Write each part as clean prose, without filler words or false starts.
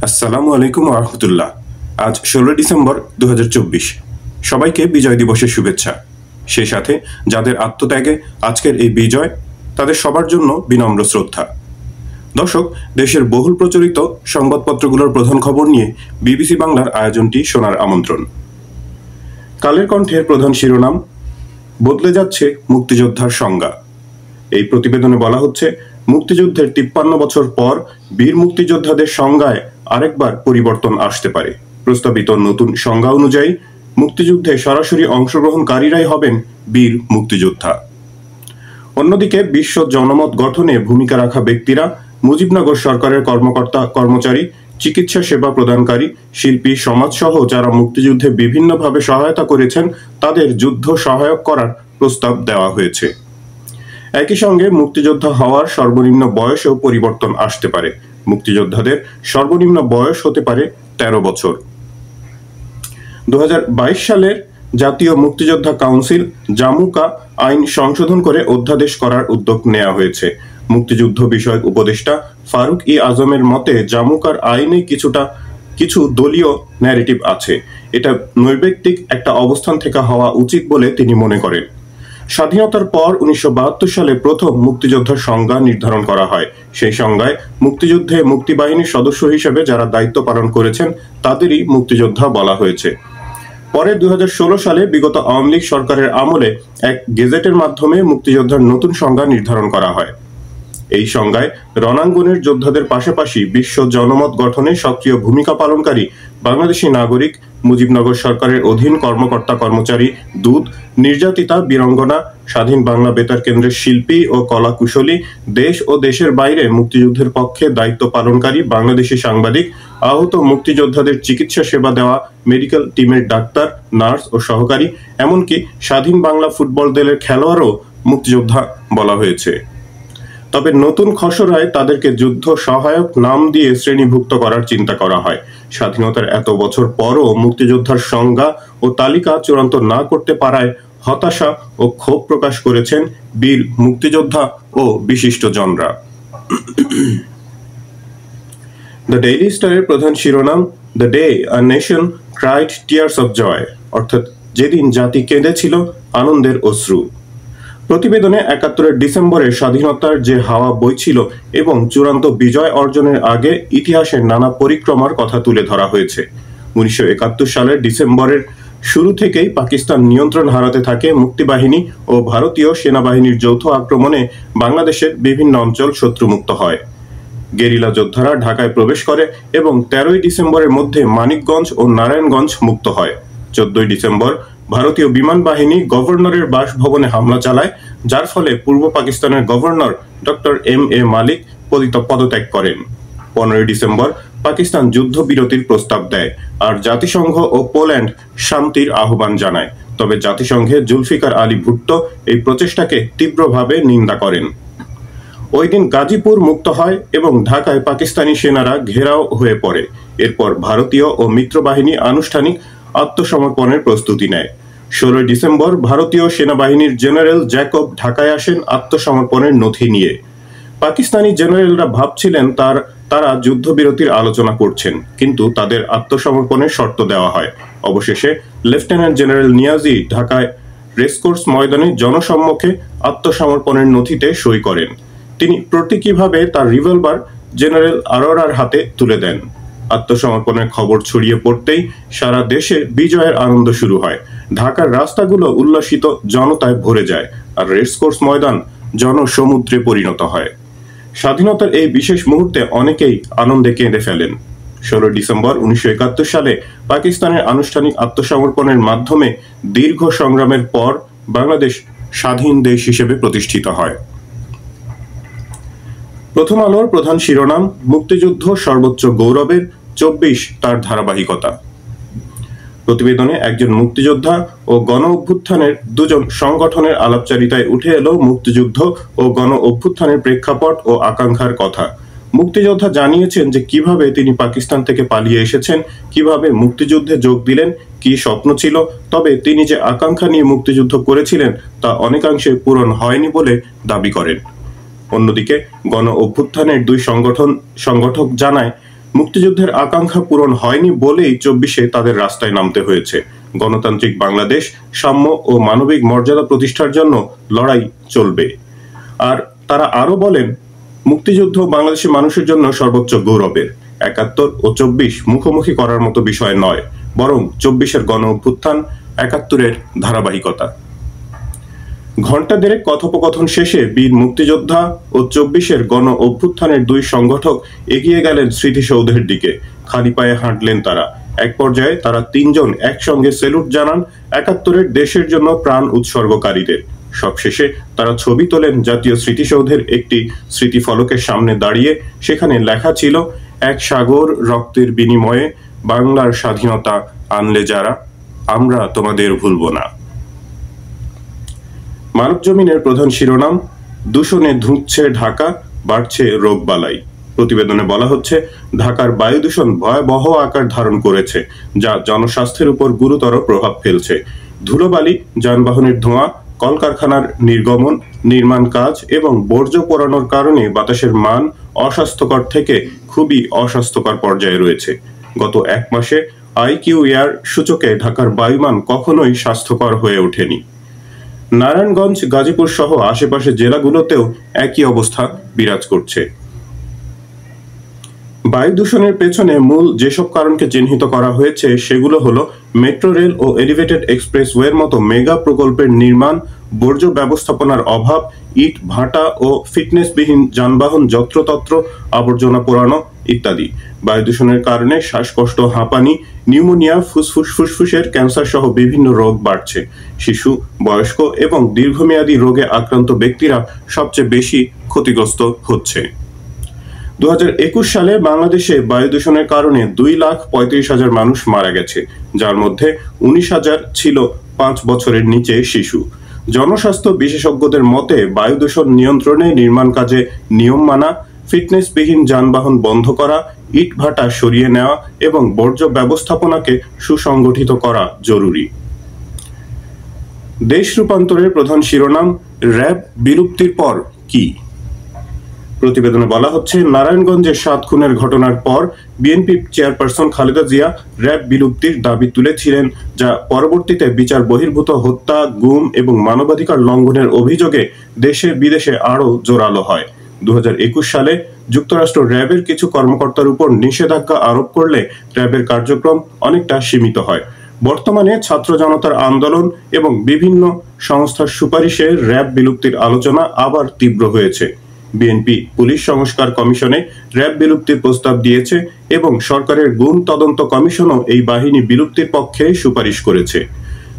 আসসালামু আলাইকুম রহমতুল্লাহ। আজ 16 ডিসেম্বর 2024। সবাইকে বিজয় দিবসের শুভেচ্ছা। সেই সাথে যাদের আত্মত্যাগে আজকের এই বিজয়, তাদের সবার জন্য বিনম্র শ্রদ্ধা। দর্শক, দেশের বহুল প্রচলিত সংবাদপত্রগুলোর প্রধান খবর নিয়ে বিবিসি বাংলার আয়োজনটি শোনার আমন্ত্রণ। কালের কণ্ঠের প্রধান শিরোনাম, বদলে যাচ্ছে মুক্তিযোদ্ধার সংজ্ঞা। এই প্রতিবেদনে বলা হচ্ছে, মুক্তিযুদ্ধের 53 বছর পর বীর মুক্তিযোদ্ধাদের সংজ্ঞায় আরেকবার পরিবর্তন আসতে পারে। প্রস্তাবিত নতুন সংজ্ঞা অনুযায়ী মুক্তিযুদ্ধে সরাসরি অংশগ্রহণকারীরাই হবেন বীর মুক্তিযোদ্ধা। অন্যদিকে বিশ্ব জনমত গঠনে ভূমিকা রাখা ব্যক্তিরা, মুজিবনগর সরকারের কর্মকর্তা কর্মচারী, চিকিৎসা সেবা প্রদানকারী, শিল্পী, সমাজসহ যারা মুক্তিযুদ্ধে বিভিন্নভাবে সহায়তা করেছেন, তাদের যুদ্ধ সহায়ক করার প্রস্তাব দেওয়া হয়েছে। একই সঙ্গে মুক্তিযোদ্ধা হওয়ার সর্বনিম্ন বয়সেও পরিবর্তন আসতে পারে। মুক্তিযোদ্ধাদের সর্বনিম্ন বয়স হতে পারে 13 বছর। 2022 সালের জাতীয় মুক্তিযোদ্ধা কাউন্সিল জামুকা আইন সংশোধন করে অধ্যাদেশ করার উদ্যোগ নেওয়া হয়েছে। মুক্তিযুদ্ধ বিষয়ক উপদেষ্টা ফারুক ই আজমের মতে, জামুকার আইনে কিছু দলীয় ন্যারেটিভ আছে। এটা নৈর্ব্যক্তিক একটা অবস্থান থেকে হওয়া উচিত বলে তিনি মনে করেন। স্বাধীনতার পর 1972 সালে প্রথম মুক্তিযোদ্ধার সংজ্ঞা নির্ধারণ করা হয়। সেই সংজ্ঞায় মুক্তিযুদ্ধে মুক্তিবাহিনীর সদস্য হিসেবে যারা দায়িত্ব পালন করেছেন তাদেরই মুক্তিযোদ্ধা বলা হয়েছে। পরে 2016 সালে বিগত আওয়ামী লীগ সরকারের আমলে এক গেজেটের মাধ্যমে মুক্তিযোদ্ধার নতুন সংজ্ঞা নির্ধারণ করা হয়। এই সংজ্ঞায় রণাঙ্গনের যোদ্ধাদের পাশাপাশি বিশ্ব জনমত গঠনে সক্রিয় ভূমিকা পালনকারী বাংলাদেশি নাগরিক, মুজিবনগর সরকারের অধীন কর্মকর্তা কর্মচারী, দূত, নির্যাতিতা, বীরাঙ্গনা, স্বাধীন বাংলা বেতার কেন্দ্রের শিল্পী ও কলা কুশলী, দেশ ও দেশের বাইরে মুক্তিযুদ্ধের পক্ষে দায়িত্ব পালনকারী বাংলাদেশি সাংবাদিক, আহত মুক্তিযোদ্ধাদের চিকিৎসা সেবা দেওয়া মেডিকেল টিমের ডাক্তার, নার্স ও সহকারী, এমনকি স্বাধীন বাংলা ফুটবল দলের খেলোয়াড়ও মুক্তিযোদ্ধা বলা হয়েছে। তবে নতুন খসড়ায় তাদেরকে যুদ্ধ সহায়ক নাম দিয়ে শ্রেণীভুক্ত করার চিন্তা করা হয়। স্বাধীনতার এত বছর পরও মুক্তিযোদ্ধার সংজ্ঞা ও তালিকা চূড়ান্ত না করতে পারায় হতাশা ও ক্ষোভ প্রকাশ করেছেন বীর মুক্তিযোদ্ধা ও বিশিষ্টজনরা। দ্য ডেইলি স্টারের প্রধান শিরোনাম, the day a nation cried tears of joy, অর্থাৎ যেদিন জাতি কেঁদেছিল আনন্দের অশ্রু। প্রতিবেদনে 71 ডিসেম্বরের স্বাধীনতার যে হাওয়া বইছিল এবং চূড়ান্ত বিজয় অর্জনের আগে ইতিহাসের নানা পরিক্রমার কথা তুলে ধরা হয়েছে। 1971 সালের ডিসেম্বরের শুরু থেকেই পাকিস্তান নিয়ন্ত্রণ হারাতে থাকে মুক্তিবাহিনী ও ভারতীয় সেনাবাহিনীর যৌথ আক্রমণে বাংলাদেশের বিভিন্ন অঞ্চল শত্রুমুক্ত হয়। গেরিলা যোদ্ধারা ঢাকায় প্রবেশ করে এবং 13 ডিসেম্বরের মধ্যে মানিকগঞ্জ ও নারায়ণগঞ্জ মুক্ত হয়। 14 ডিসেম্বর ভারতীয় বিমান বাহিনী গভর্নরের বাসভবনে হামলা চালায়, যার ফলে পূর্ব পাকিস্তানের গভর্নর ডক্টর এম.এ. মালিক পদত্যাগ করেন। 15 ডিসেম্বর পাকিস্তান যুদ্ধবিরতির প্রস্তাব দেয়, আর জাতিসংঘ ও পোল্যান্ড শান্তির আহ্বান জানায়। তবে জাতিসংঘে জুলফিকার আলী ভুট্টো এই প্রচেষ্টাকে তীব্রভাবে নিন্দা করেন। ওই দিন গাজীপুর মুক্ত হয় এবং ঢাকায় পাকিস্তানি সেনারা ঘেরাও হয়ে পড়ে। এরপর ভারতীয় ও মিত্রবাহিনী আনুষ্ঠানিক আত্মসমর্পণের প্রস্তুতি নেয়। 16 ডিসেম্বর ভারতীয় সেনাবাহিনীর জেনারেল জ্যাকব ঢাকায় আসেন আত্মসমর্পণের নথি নিয়ে। পাকিস্তানি জেনারেলরা ভাবছিলেন তারা যুদ্ধবিরতির আলোচনা করছেন, কিন্তু তাদের আত্মসমর্পণের শর্ত দেওয়া হয়। অবশেষে লেফটেন্যান্ট জেনারেল নিয়াজি ঢাকায় রেসকোর্স ময়দানে জনসম্মুখে আত্মসমর্পণের নথিতে সই করেন। তিনি প্রতীকীভাবে তার রিভলভার জেনারেল আরোরার হাতে তুলে দেন। আত্মসমর্পণের খবর ছড়িয়ে পড়তেই সারা দেশে বিজয়ের আনন্দ শুরু হয়। ঢাকার রাস্তাগুলো উল্লাসিত জনতায় ভরে যায়, আর রেসকোর্স ময়দান জনসমুদ্রে পরিণত হয়। স্বাধীনতার এই বিশেষ মুহূর্তে অনেকেই আনন্দে কেঁদে ফেলেন। 16 ডিসেম্বর 1971 সালে পাকিস্তানের আনুষ্ঠানিক আত্মসমর্পণের মাধ্যমে দীর্ঘ সংগ্রামের পর বাংলাদেশ স্বাধীন দেশ হিসেবে প্রতিষ্ঠিত হয়। প্রথম আলোর প্রধান শিরোনাম, মুক্তিযুদ্ধ সর্বোচ্চ গৌরবের 24 তার ধারাবাহিকতা। প্রতিবেদনে একজন মুক্তিযোদ্ধা ও গণ অভ্যুত্থানের দুজন সংগঠনের আলাপচারিতায় উঠে এলো মুক্তিযুদ্ধ ও গণ অভ্যুত্থানের প্রেক্ষাপট ও আকাঙ্ক্ষার কথা। মুক্তিযোদ্ধা জানিয়েছেন যে কিভাবে তিনি পাকিস্তান থেকে পালিয়ে এসেছেন, কিভাবে মুক্তিযুদ্ধে যোগ দিলেন, কি স্বপ্ন ছিল, তবে তিনি যে আকাঙ্ক্ষা নিয়ে মুক্তিযুদ্ধ করেছিলেন তা অনেকাংশে পূরণ হয়নি বলে দাবি করেন। অন্যদিকে গণ অভ্যুত্থানের দুই সংগঠক জানায়, মুক্তিযুদ্ধের আকাঙ্ক্ষা পূরণ হয়নি বলেই 24-এ তাদের রাস্তায় নামতে হয়েছে। গণতান্ত্রিক বাংলাদেশ, সাম্য ও মানবিক মর্যাদা প্রতিষ্ঠার জন্য লড়াই চলবে। আর তারা আরো বলেন, মুক্তিযুদ্ধ বাংলাদেশের মানুষের জন্য সর্বোচ্চ গৌরবের। 71 ও 24 মুখোমুখি করার মতো বিষয় নয়, বরং 24-এর গণ অভ্যুত্থান 71-এর ধারাবাহিকতা। ঘণ্টা দেড়েক কথোপকথন শেষে বীর মুক্তিযোদ্ধা ও 24-এর গণ অভ্যুত্থানের দুই সংগঠক এগিয়ে গেলেন স্মৃতিসৌধের দিকে। খালি পায়ে হাঁটলেন তারা। এক পর্যায়ে তারা তিনজন একসঙ্গে সেলুট জানান 71-এর দেশের জন্য প্রাণ উৎসর্গকারীদের। সবশেষে তারা ছবি তোলেন জাতীয় স্মৃতিসৌধের একটি স্মৃতিফলকের সামনে দাঁড়িয়ে। সেখানে লেখা ছিল, এক সাগর রক্তের বিনিময়ে বাংলার স্বাধীনতা আনলে যারা, আমরা তোমাদের ভুলব না। মানবজমিনের প্রধান শিরোনাম, দূষণে ধুঁকছে ঢাকা, বাড়ছে রোগবালাই। প্রতিবেদনে বলা হচ্ছে, ঢাকার বায়ু দূষণ ভয়াবহ আকার ধারণ করেছে, যা জনস্বাস্থ্যের উপর গুরুতর প্রভাব ফেলছে। ধুলোবালি, যানবাহনের ধোঁয়া, কলকারখানার নির্গমন, নির্মাণ কাজ এবং বর্জ্য পোড়ানোর কারণে বাতাসের মান অস্বাস্থ্যকর থেকে খুবই অস্বাস্থ্যকর পর্যায়ে রয়েছে। গত এক মাসে IQAir সূচকে ঢাকার বায়ুমান কখনোই স্বাস্থ্যকর হয়ে ওঠেনি। নারায়ণগঞ্জ, গাজীপুর সহ আশেপাশের জেলাগুলোতেও একই অবস্থা বিরাজ করছে। বায়ু দূষণের পেছনে মূল যেসব কারণকে চিহ্নিত করা হয়েছে সেগুলো হলো মেট্রো রেল ও এলিভেটেড এক্সপ্রেসওয়ের মতো মেগা প্রকল্পের নির্মাণ, বর্জ্য ব্যবস্থাপনার অভাব, ইট ভাটা ও ফিটনেসবিহীন যানবাহন যত্রতত্র আবর্জনা পোড়ানো ইত্যাদি। বায়ু দূষণের কারণে শ্বাসকষ্ট, হাঁপানি, নিউমোনিয়া, ফুসফুসের ক্যান্সার সহ বিভিন্ন রোগ বাড়ছে। শিশু, বয়স্ক এবং দীর্ঘমেয়াদী রোগে আক্রান্ত ব্যক্তিরা সবচেয়ে বেশি ক্ষতিগ্রস্ত হচ্ছে। 2021 সালে বাংলাদেশে বায়ু দূষণের কারণে 2,35,000 মানুষ মারা গেছে, যার মধ্যে 19,000 ছিল 5 বছরের নিচে শিশু। জনস্বাস্থ্য বিশেষজ্ঞদের মতে বায়ু দূষণ নিয়ন্ত্রণে নির্মাণ কাজে নিয়ম মানা, ফিটনেসবিহীন যানবাহন বন্ধ করা, ইট ভাটা সরিয়ে নেওয়া এবং বর্জ্য ব্যবস্থাপনাকে সুসংগঠিত করা জরুরি। দেশ রূপান্তরের প্রধান শিরোনাম, র্যাব বিলুপ্তির পর কি? প্রতিবেদনে বলা হচ্ছে, নারায়ণগঞ্জে 7 খুনের ঘটনার পর BNP chairperson Khaleda Zia RAB বিলুপ্তির দাবি তুলেছিলেন, যা পরবর্তীতে বিচার বহির্ভূত হত্যা, গুম এবং মানবাধিকার লঙ্ঘনের অভিযোগে দেশে বিদেশে আরও জোরালো হয়। 2021 সালে যুক্তরাষ্ট্র র্যাবের কিছু কর্মকর্তার উপর নিষেধাজ্ঞা আরোপ করলে র্যাবের কার্যক্রম অনেকটা সীমিত হয়। বর্তমানে ছাত্র জনতার আন্দোলন এবং বিভিন্ন সংস্থার সুপারিশে র্যাব বিলুপ্তির আলোচনা আবার তীব্র হয়েছে। বিএনপি পুলিশ সংস্কার কমিশনে র্যাব বিলুপ্তির প্রস্তাব দিয়েছে এবং সরকারের গুম তদন্ত কমিশনও এই বাহিনী বিলুপ্তির পক্ষে সুপারিশ করেছে।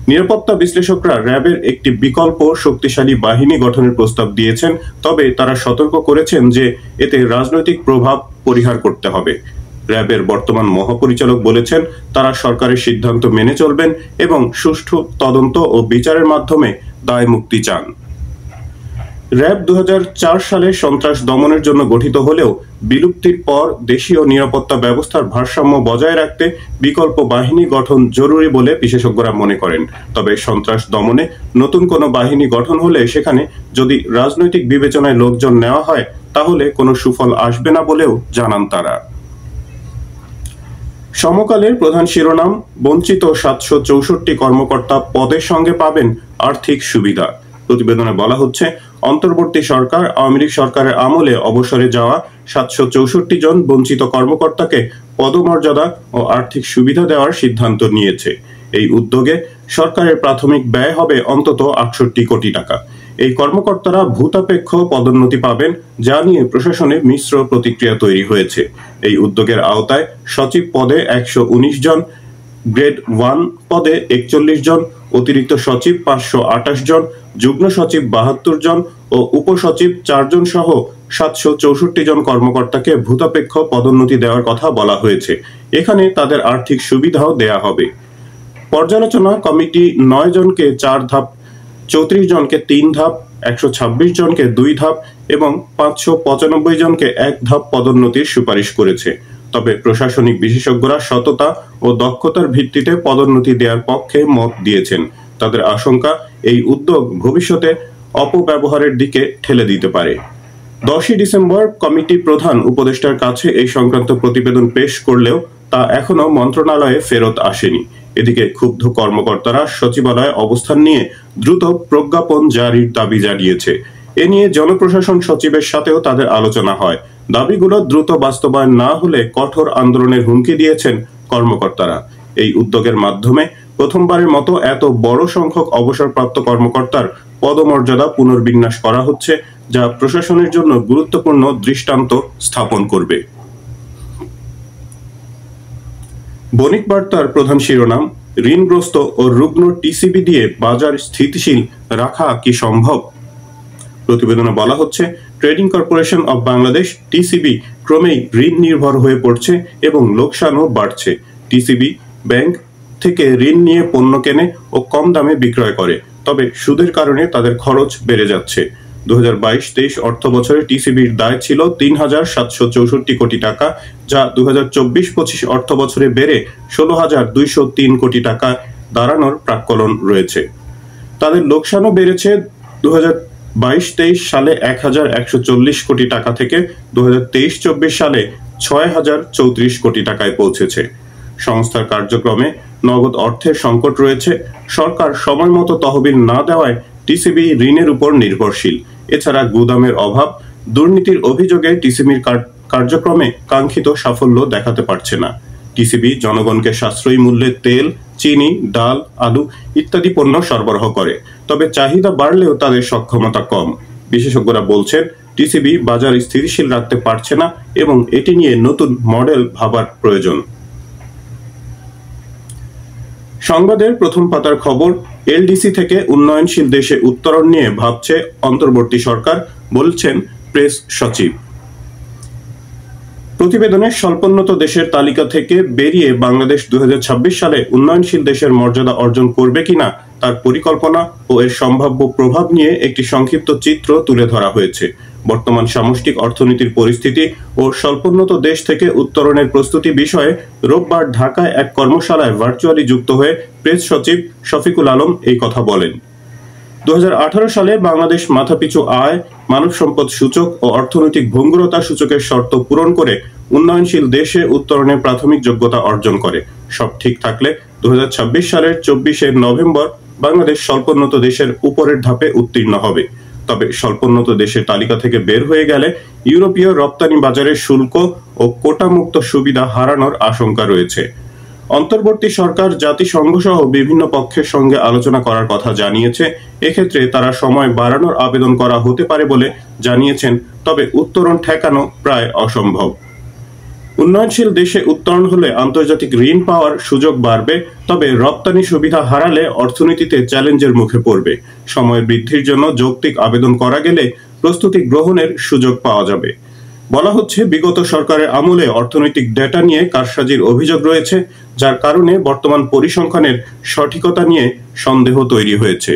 নিরাপত্তা বিশ্লেষকরা র্যাবের একটি বিকল্প শক্তিশালী বাহিনী গঠনের প্রস্তাব দিয়েছেন, তবে তারা সতর্ক করেছেন যে এতে রাজনৈতিক প্রভাব পরিহার করতে হবে। র্যাবের বর্তমান মহাপরিচালক বলেছেন, তারা সরকারের সিদ্ধান্ত মেনে চলবেন এবং সুষ্ঠু তদন্ত ও বিচারের মাধ্যমে দায় মুক্তি চান। র্যাব 2004 সালে সন্ত্রাস দমনের জন্য গঠিত হলেও বিলুপ্তির পর দেশীয় নিরাপত্তা ব্যবস্থার ভারসাম্য বজায় রাখতে বিকল্প বাহিনী গঠন জরুরি বলে বিশেষজ্ঞরা মনে করেন। তবে সন্ত্রাস দমনে নতুন কোনো বাহিনী গঠন হলে সেখানে যদি রাজনৈতিক বিবেচনায় লোকজন নেওয়া হয় তাহলে কোনো সুফল আসবে না বলেও জানান তারা। সমকালের প্রধান শিরোনাম, বঞ্চিত 764 কর্মকর্তা পদের সঙ্গে পাবেন আর্থিক সুবিধা। প্রতিবেদনে বলা হচ্ছে, অন্তর্বর্তী সরকার আওয়ামী লীগ সরকারের আমলে অবসরে যাওয়া 764 জন বঞ্চিত কর্মকর্তাকে পদমর্যাদা ও আর্থিক সুবিধা দেওয়ার সিদ্ধান্ত নিয়েছে। এই উদ্যোগে সরকারের প্রাথমিক ব্যয় হবে অন্তত 68 কোটি টাকা। এই কর্মকর্তারা ভূতাপেক্ষ পদোন্নতি পাবেন, যা নিয়ে প্রশাসনে মিশ্র প্রতিক্রিয়া তৈরি হয়েছে। এই উদ্যোগের আওতায় সচিব পদে 119 জন, গ্রেড 1 পদে 41 জন, অতিরিক্ত সচিব 528 জন, যুগ্ম সচিব 72 জন ও উপসচিব 4 জন সহ 764 জন কর্মকর্তাকে ভূতাপেক্ষ পদোন্নতি দেওয়ার কথা বলা হয়েছে। এখানে তাদের আর্থিক সুবিধাও দেয়া হবে। পর্যালোচনা কমিটি 9 জনকে 4 ধাপ, 34 জনকে 3 ধাপ, 126 জনকে 2 ধাপ এবং 595 জনকে 1 ধাপ পদোন্নতির সুপারিশ করেছে। তবে প্রশাসনিক বিশেষজ্ঞরা সততা ও দক্ষতার ভিত্তিতে পদোন্নতি দেওয়ার পক্ষে মত দিয়েছেন। তাদের আশঙ্কা, এই উদ্যোগ ভবিষ্যতে অপব্যবহারের দিকে ঠেলে দিতে পারে। 10ই ডিসেম্বর কমিটি প্রধান উপদেষ্টার কাছে এই সংক্রান্ত প্রতিবেদন পেশ করলেও তা এখনো মন্ত্রণালয়ে ফেরত আসেনি। এদিকে ক্ষুব্ধ কর্মকর্তারা সচিবালয়ে অবস্থান নিয়ে দ্রুত প্রজ্ঞাপন জারির দাবি জানিয়েছে। এ নিয়ে জনপ্রশাসন সচিবের সাথেও তাদের আলোচনা হয়। দাবিগুলো দ্রুত বাস্তবায়ন না হলে কঠোর আন্দোলনের হুমকি দিয়েছেন কর্মকর্তারা। এই উদ্যোগের মাধ্যমে প্রথমবারের মতো এত বড় সংখ্যক অবসরপ্রাপ্ত কর্মকর্তার পদমর্যাদা পুনর্বিন্যাস করা হচ্ছে, যা প্রশাসনের জন্য গুরুত্বপূর্ণ দৃষ্টান্ত স্থাপন করবে। বণিক বার্তার প্রধান শিরোনাম, ঋণগ্রস্ত ও রুগ্ন টিসিবি দিয়ে বাজার স্থিতিশীল রাখা কি সম্ভব? প্রতিবেদনে বলা হচ্ছে, trading corporation of Bangladesh TCB ক্রমেই ঋণ নির্ভর হয়ে পড়ছে এবং লোকসানও বাড়ছে। টিসিবি ব্যাংক থেকে ঋণ নিয়ে পণ্য কেনে ও কম দামে বিক্রয় করে, তবে সুদের কারণে তাদের খরচ বেড়ে যাচ্ছে। 2022-23 অর্থ বছরে টিসিবির দায় ছিল 3,764 কোটি টাকা, যা 2024-25 অর্থ বছরে বেড়ে 16,203 কোটি টাকা দাঁড়ানোর প্রাক্কলন রয়েছে। তাদের লোকসানও বেড়েছে 2022-23 সালে 1,140 কোটি টাকা থেকে 2023-24 সালে 6,034 কোটি টাকায় পৌঁছেছে। সংস্থার কার্যক্রমে নগদ অর্থের সংকট রয়েছে। সরকার সময় মতো তহবিল না দেওয়ায় টিসিবি ঋণের উপর নির্ভরশীল। এছাড়া গুদামের অভাব, দুর্নীতির অভিযোগে টিসিবির কার্যক্রমে কাঙ্ক্ষিত সাফল্য দেখাতে পারছে না। টিসিবি জনগণকে সাশ্রয়ী মূল্যে তেল, চিনি, ডাল, আলু ইত্যাদি পণ্য সরবরাহ করে, তবে চাহিদা বাড়লেও তাদের সক্ষমতা কম। বিশেষজ্ঞরা বলছেন, টিসিবি বাজার স্থিতিশীল রাখতে পারছে না এবং এটি নিয়ে নতুন মডেল ভাবার প্রয়োজন। সংবাদের প্রথম পাতার খবর, এলডিসি থেকে উন্নয়নশীল দেশে উত্তরণ নিয়ে ভাবছে অন্তর্বর্তী সরকার, বলছেন প্রেস সচিব। প্রতিবেদনে স্বল্পোন্নত দেশের তালিকা থেকে বেরিয়ে বাংলাদেশ 2026 সালে উন্নয়নশীল দেশের মর্যাদা অর্জন করবে কিনা তার পরিকল্পনা ও এর সম্ভাব্য প্রভাব নিয়ে একটি সংক্ষিপ্ত চিত্র তুলে ধরা হয়েছে। বর্তমান সামষ্টিক অর্থনীতির পরিস্থিতি ও স্বল্পোন্নত দেশ থেকে উত্তরণের প্রস্তুতি বিষয়ে রোববার ঢাকায় এক কর্মশালায় ভার্চুয়ালি যুক্ত হয়ে প্রেস সচিব শফিকুল আলম এই কথা বলেন। 2018 সালে বাংলাদেশ মাথাপিছু আয়, মানব সম্পদ সূচক ও অর্থনৈতিক ভঙ্গুরতা সূচকের শর্ত পূরণ করে উন্নয়নশীল দেশে উত্তরণের প্রাথমিক যোগ্যতা অর্জন করে। সব ঠিক থাকলে 2026 সালের 24 নভেম্বর বাংলাদেশ স্বল্পোন্নত দেশের উপরের ধাপে উত্তীর্ণ হবে। তবে স্বল্পোন্নত দেশের তালিকা থেকে বের হয়ে গেলে ইউরোপীয় রপ্তানি বাজারের শুল্ক ও কোটামুক্ত সুবিধা হারানোর আশঙ্কা রয়েছে। অন্তর্বর্তী সরকার জাতিসংঘ সহ বিভিন্ন পক্ষের সঙ্গে আলোচনা করার কথা জানিয়েছে। এক্ষেত্রে তারা সময় বাড়ানোর আবেদন করা হতে পারে বলে জানিয়েছেন, তবে উত্তরণ ঠেকানো প্রায় অসম্ভব। উন্নয়নশীল দেশে উত্তরণ হলে আন্তর্জাতিক ঋণ পাওয়ার সুযোগ বাড়বে, তবে রপ্তানি সুবিধা হারালে অর্থনীতিতে চ্যালেঞ্জের মুখে পড়বে। সময় বৃদ্ধির জন্য যৌক্তিক আবেদন করা গেলে প্রস্তুতি গ্রহণের সুযোগ পাওয়া যাবে। বলা হচ্ছে, বিগত সরকারের আমলে অর্থনৈতিক ডেটা নিয়ে কারসাজির অভিযোগ রয়েছে, যার কারণে বর্তমান পরিসংখ্যানের সঠিকতা নিয়ে সন্দেহ তৈরি হয়েছে।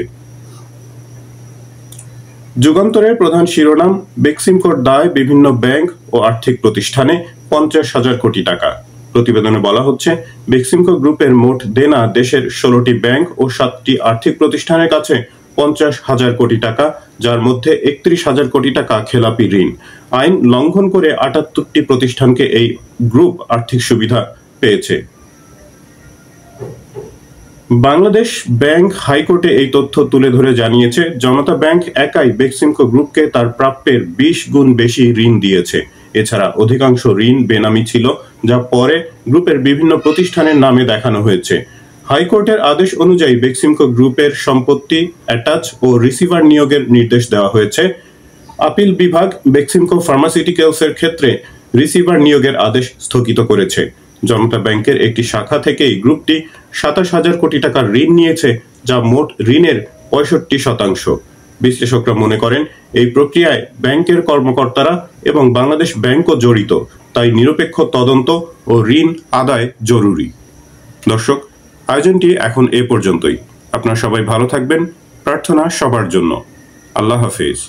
যুগান্তরের প্রধান শিরোনাম, বেক্সিমকোর দায় বিভিন্ন ব্যাংক ও আর্থিক প্রতিষ্ঠানে 50,000 কোটি টাকা। প্রতিবেদনে বলা হচ্ছে, বেক্সিমকো গ্রুপের মোট দেনা দেশের 16টি ব্যাংক ও 7টি আর্থিক প্রতিষ্ঠানের কাছে 50,000 কোটি টাকা, যার মধ্যে 31,000 কোটি টাকা খেলাপি ঋণ। আইন লঙ্ঘন করে 78টি প্রতিষ্ঠানকে এই গ্রুপ আর্থিক সুবিধা পেয়েছে। বাংলাদেশ ব্যাংক হাইকোর্টে এই তথ্য তুলে ধরে জানিয়েছে, জনতা ব্যাংক একাই বেক্সিমকো গ্রুপকে তার প্রাপ্যের 20 গুণ বেশি ঋণ দিয়েছে। এছাড়া অধিকাংশ ঋণ বেনামি ছিল, যা পরে গ্রুপের বিভিন্ন প্রতিষ্ঠানের নামে দেখানো হয়েছে। হাইকোর্টের আদেশ অনুযায়ী বেক্সিমকো গ্রুপের সম্পত্তি অ্যাটাচ ও রিসিভার নিয়োগের নির্দেশ দেওয়া হয়েছে। আপিল বিভাগ বেক্সিমকো ফার্মাসিউটিক্যালসের ক্ষেত্রে রিসিভার নিয়োগের আদেশ স্থগিত করেছে। জনতা ব্যাংকের একটি শাখা থেকেই গ্রুপটি 27,000 কোটি টাকার ঋণ নিয়েছে, যা মোট ঋণের 65%। বিশ্লেষকরা মনে করেন, এই প্রক্রিয়ায় ব্যাংকের কর্মকর্তারা এবং বাংলাদেশ ব্যাংকও জড়িত, তাই নিরপেক্ষ তদন্ত ও ঋণ আদায় জরুরি। দর্শক, আয়োজনটি এখন এ পর্যন্তই। আপনারা সবাই ভালো থাকবেন, প্রার্থনা সবার জন্য। আল্লাহ হাফেজ।